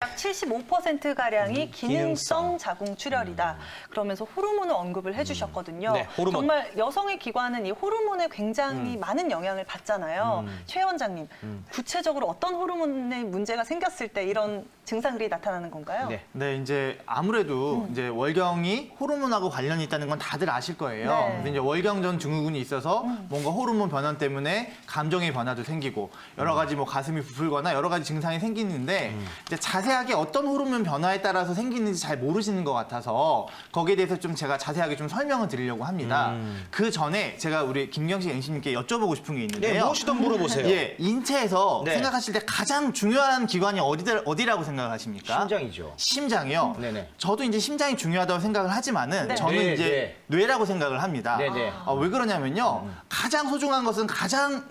약 75%가량이 기능성 자궁출혈이다. 그러면서 호르몬을 언급을 해주셨거든요. 네, 호르몬. 정말 여성의 기관은 이 호르몬에 굉장히 많은 영향을 받잖아요. 최 원장님, 구체적으로 어떤 호르몬의 문제가 생겼을 때 이런 증상들이 나타나는 건가요? 네. 이제 아무래도 이제 월경이 호르몬하고 관련이 있다는 건 다들 아실 거예요. 네. 근데 이제 월경전 증후군이 있어서 뭔가 호르몬 변화 때문에 감정의 변화도 생기고 여러 가지 뭐 가슴이 부풀거나 여러 가지 증상이 생기는데 이제 자세하게 어떤 호르몬 변화에 따라서 생기는지 잘 모르시는 것 같아서 거기에 대해서 좀 제가 자세하게 좀 설명을 드리려고 합니다. 그 전에 제가 우리 김경식 MC님께 여쭤보고 싶은 게 있는데요. 무엇이든 물어보세요. 예, 인체에서 네. 생각하실 때 가장 중요한 기관이 어디라고 생각하십니까? 심장이죠. 심장이요? 네네. 저도 이제 심장이 중요하다고 생각을 하지만은 네. 저는 네, 이제 네. 뇌라고 생각을 합니다. 네네. 왜 그러냐면요. 가장 소중한 것은 가장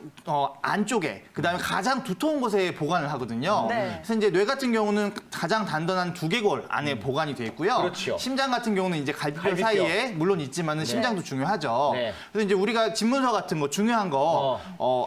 안쪽에, 그다음에 가장 두터운 곳에 보관을 하거든요. 네. 그래서 이제 뇌 같은 경우는 가장 단단한 두개골 안에 보관이 돼 있고요. 그렇죠. 심장 같은 경우는 이제 갈비뼈 갈비뼈. 사이에 물론 있지만은 심장도 중요하죠. 네. 그래서 이제 우리가 집문서 같은 거 중요한 거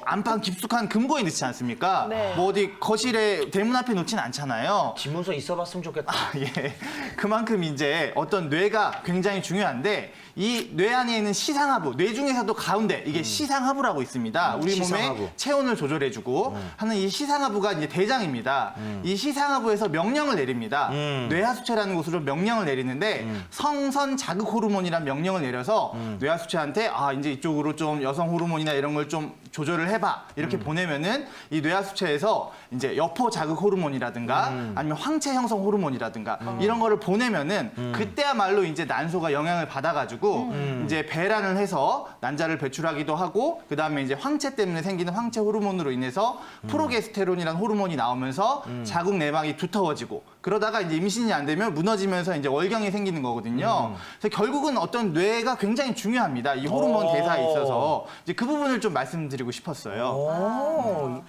안방 깊숙한 금고에 넣지 않습니까? 네. 뭐 어디 거실에 대문 앞에 놓진 않잖아요. 집문서 있어봤으면 좋겠다. 예. 그만큼 이제 어떤 뇌가 굉장히 중요한데 이 뇌 안에 있는 시상하부, 뇌 중에서도 가운데 이게 시상하부라고 있습니다. 우리 시상하부. 몸의 체온을 조절해주고 하는 이 시상하부가 이제 대장입니다. 이 시상하부에서 명령을 내립니다. 뇌하수체라는 곳으로 명령을 내리는데 성선 자극 호르몬이라는 명령을 내려서 뇌하수체한테 이제 이쪽으로 좀 여성 호르몬이나 이런 걸 좀 조절을 해봐 이렇게 보내면은 이 뇌하수체에서 이제 여포 자극 호르몬이라든가 아니면 황체 형성 호르몬이라든가 이런 거를 보내면은 그때야말로 이제 난소가 영향을 받아가지고 이제 배란을 해서 난자를 배출하기도 하고 그 다음에 이제 황체 때문에 생기는 황체 호르몬으로 인해서 프로게스테론이라는 호르몬이 나오면서 자궁 내막이 두터워지고 그러다가 이제 임신이 안 되면 무너지면서 이제 월경이 생기는 거거든요. 그래서 결국은 어떤 뇌가 굉장히 중요합니다. 이 호르몬 대사에 있어서 이제 그 부분을 좀 말씀드리고 싶었어요.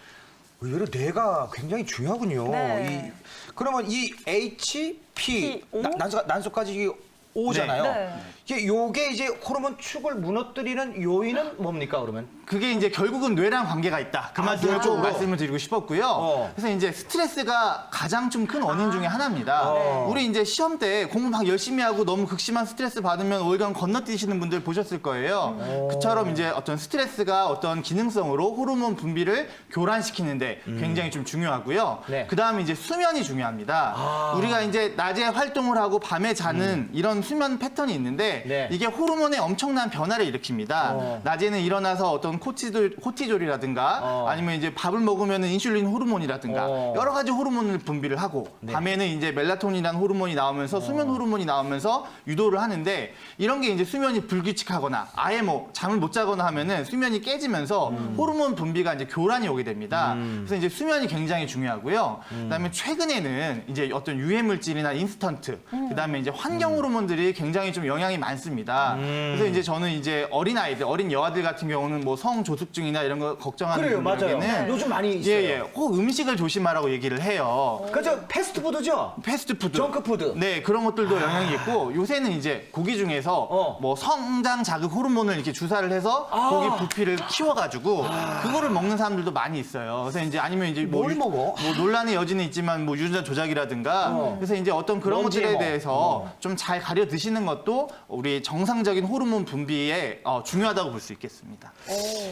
의외로 뇌가 굉장히 중요하군요. 네. 그러면 이 HP, P5? 난소까지 이게 O잖아요. 네. 요게 이제 호르몬 축을 무너뜨리는 요인은 뭡니까, 그러면? 그게 이제 결국은 뇌랑 관계가 있다. 그 말씀을 좀 뇌쪽으로? 말씀을 드리고 싶었고요. 그래서 이제 스트레스가 가장 좀 큰 원인 중에 하나입니다. 우리 이제 시험 때 공부 막 열심히 하고 너무 극심한 스트레스 받으면 월경 건너뛰시는 분들 보셨을 거예요. 그처럼 이제 어떤 스트레스가 어떤 기능성으로 호르몬 분비를 교란시키는데 굉장히 좀 중요하고요. 네. 그다음에 이제 수면이 중요합니다. 우리가 이제 낮에 활동을 하고 밤에 자는 이런 수면 패턴이 있는데 네. 이게 호르몬에 엄청난 변화를 일으킵니다. 낮에는 일어나서 어떤 코티졸이라든가 아니면 이제 밥을 먹으면 인슐린 호르몬이라든가 여러 가지 호르몬을 분비를 하고 밤에는 이제 멜라토닌이라는 호르몬이 나오면서 수면 호르몬이 나오면서 유도를 하는데 이런 게 이제 수면이 불규칙하거나 아예 뭐 잠을 못 자거나 하면은 수면이 깨지면서 호르몬 분비가 이제 교란이 오게 됩니다. 그래서 이제 수면이 굉장히 중요하고요. 그다음에 최근에는 이제 어떤 유해 물질이나 인스턴트, 그다음에 이제 환경 호르몬들이 굉장히 좀 영향이 많습니다. 그래서 이제 저는 이제 어린 아이들, 어린 여아들 같은 경우는 뭐 성조숙증이나 이런 거 걱정하는 그래요, 맞아요. 분들에게는 요즘 많이 있어요. 예, 꼭 음식을 조심하라고 얘기를 해요. 그죠? 패스트푸드죠? 패스트푸드, 정크푸드. 네 그런 것들도 영향이 있고 요새는 이제 고기 중에서 뭐 성장 자극 호르몬을 이렇게 주사를 해서 고기 부피를 키워가지고 그거를 먹는 사람들도 많이 있어요. 그래서 이제 아니면 이제 뭘 먹어? 뭐 논란의 여지는 있지만 뭐 유전자 조작이라든가 그래서 이제 어떤 그런 뭔지 것들에 뭐. 대해서 좀 잘 가려 드시는 것도 우리 정상적인 호르몬 분비에 중요하다고 볼 수 있겠습니다.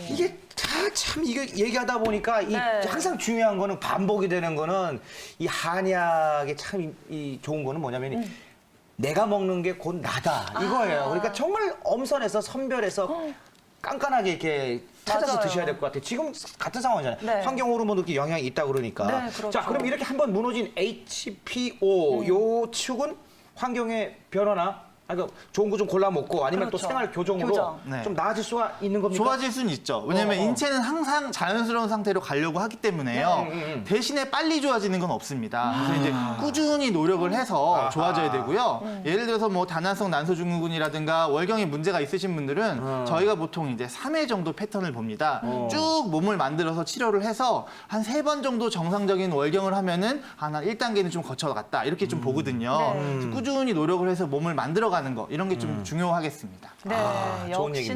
이게 참 이거 얘기하다 보니까 이 네. 항상 중요한 거는 반복이 되는 거는 이 한약의 참 이 좋은 거는 뭐냐면 내가 먹는 게 곧 나다 이거예요. 그러니까 정말 엄선해서 선별해서 깐깐하게 이렇게 찾아서 맞아요. 드셔야 될 것 같아요. 지금 같은 상황이잖아요. 네. 환경 호르몬도 이렇게 영향이 있다 그러니까. 네, 그렇죠. 자, 그럼 이렇게 한번 무너진 HPO 요 축은 환경의 변화나 좋은 거 좀 골라 먹고 아니면 또 그렇죠. 생활 교정으로 교정. 네. 좀 나아질 수가 있는 겁니까? 좋아질 수는 있죠. 왜냐하면 인체는 항상 자연스러운 상태로 가려고 하기 때문에요. 대신에 빨리 좋아지는 건 없습니다. 그래서 이제 꾸준히 노력을 해서 좋아져야 되고요. 예를 들어서 뭐 다나성 난소증후군이라든가 월경에 문제가 있으신 분들은 저희가 보통 이제 3회 정도 패턴을 봅니다. 쭉 몸을 만들어서 치료를 해서 한 3번 정도 정상적인 월경을 하면은 한 1단계는 좀 거쳐갔다 이렇게 좀 보거든요. 그래서 꾸준히 노력을 해서 몸을 만들어가는 거 이런 게 좀 중요하겠습니다. 네, 좋은 역시. 얘기입니다.